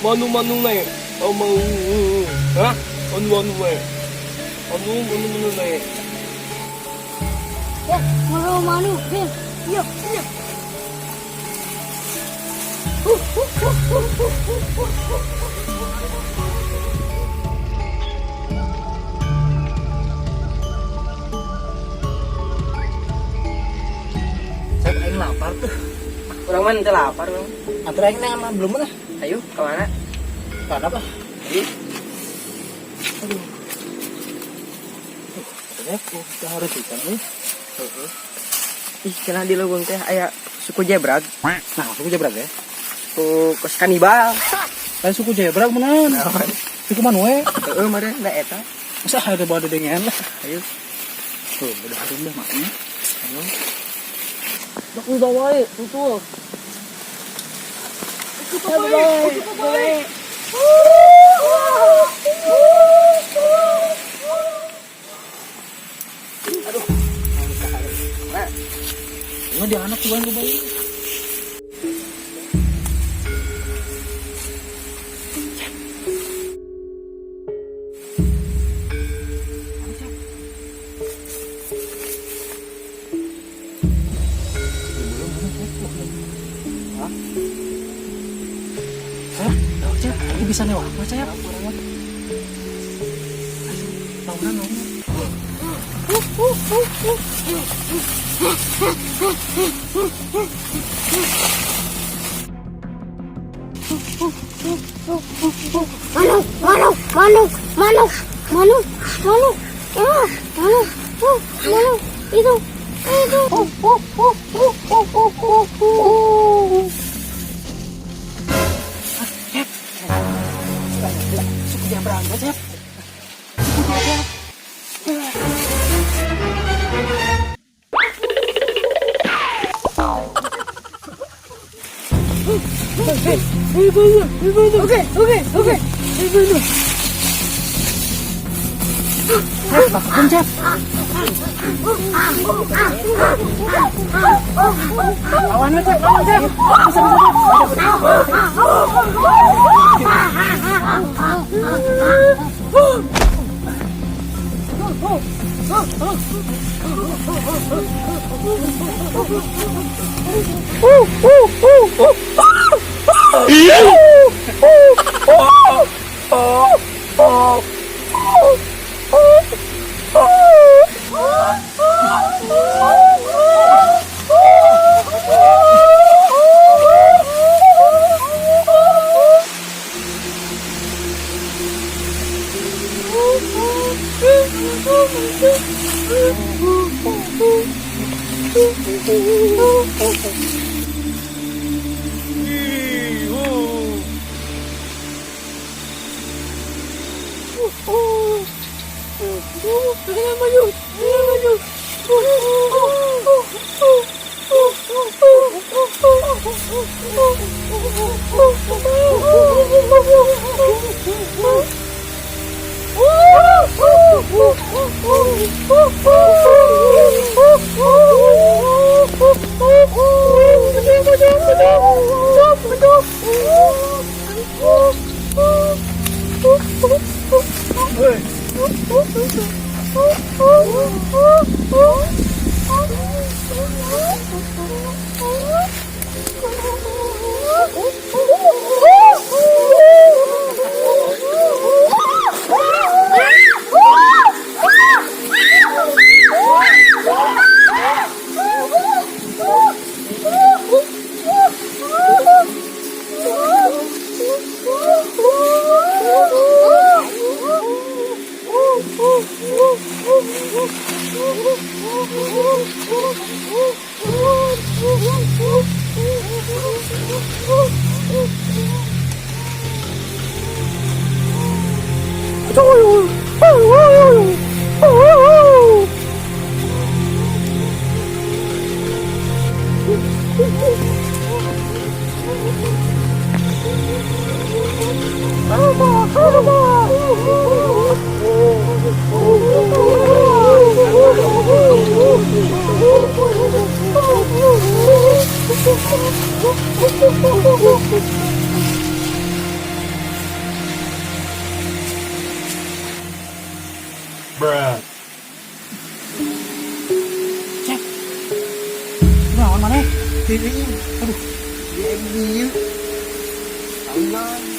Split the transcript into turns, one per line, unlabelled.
Manu-manu na eh. Oh, ha? Manu-manu na eh. Manu-manu na eh.
Ya, manu-manu. Iya, iya.
Saya paling lapar tuh.
Orang mana kita lapar bang?
Antar aing nang belum lah.
Ayo, kemana?
Karena apa?
Ayo.
Aduh. Kita harus ikan nih.
Ih, kena di lubung teh aya suku jebrag.
Nah, suku jebrag ya.
Suku kos kanibal.
Kayak suku jebrag menan. Suku manue.
Mare da eta.
Masa ada bawa dengen lah.
Ayo.
Tuh, udah harum dah makanya.
Ayo.
Dak udah wae, tutul.
Ini dia anak tuan tuh bayi. Ini bisa lewat apa saya? Launan.
Manu, itu.
Suku dia berangkat ya.
Oke.
Pencet. Lawan Cep.
Maju.
Lawan mana?
Aduh. Dia ini. Allah.